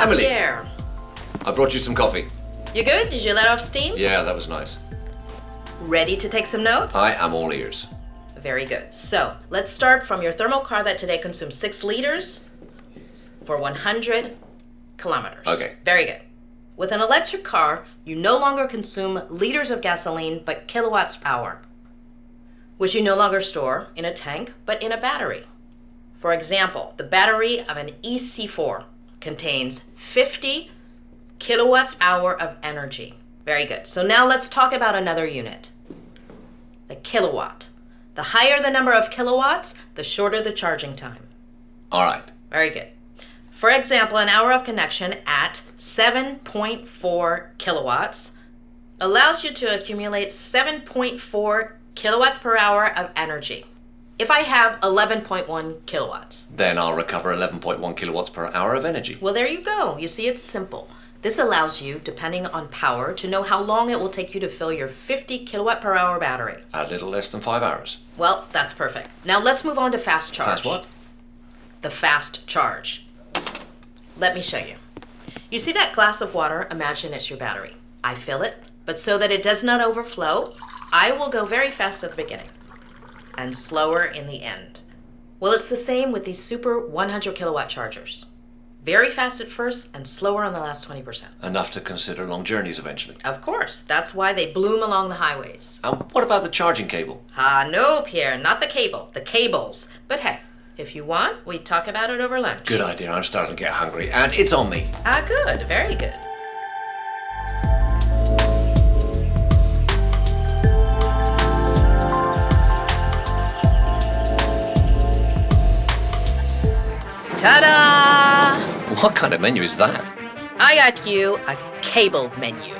Amélie. Pierre. I brought you some coffee. You good? Did you let off steam? Yeah, that was nice. Ready to take some notes? I am all ears. Very good. So let's start from your thermal car that today consumes 6 liters for 100 kilometers. Okay. Very good. With an electric car, you no longer consume liters of gasoline, but kilowatts per hour, which you no longer store in a tank, but in a battery. For example, the battery of an EC4 contains 50 kilowatts per hour of energy. Very good. So now let's talk about another unit, the kilowatt. The higher the number of kilowatts, the shorter the charging time. All right. Very good. For example, an hour of connection at 7.4 kilowatts allows you to accumulate 7.4 kilowatts per hour of energy. If I have 11.1 kilowatts. Then I'll recover 11.1 kilowatts per hour of energy. Well, there you go. You see, it's simple. This allows you, depending on power, to know how long it will take you to fill your 50 kilowatt per hour battery. A little less than 5 hours. Well, that's perfect. Now let's move on to fast charge. Fast what? The fast charge. Let me show you. You see that glass of water? Imagine it's your battery. I fill it, but so that it does not overflow, I will go very fast at the beginning and slower in the end. Well, it's the same with these super 100 kilowatt chargers. Very fast at first and slower on the last 20%. Enough to consider long journeys eventually. Of course, that's why they bloom along the highways. And what about the charging cable? No, Pierre, not the cable, the cables. But hey, if you want, we talk about it over lunch. Good idea. I'm starting to get hungry, and it's on me. Good, very good. Ta-da! What kind of menu is that? I got you a cable menu.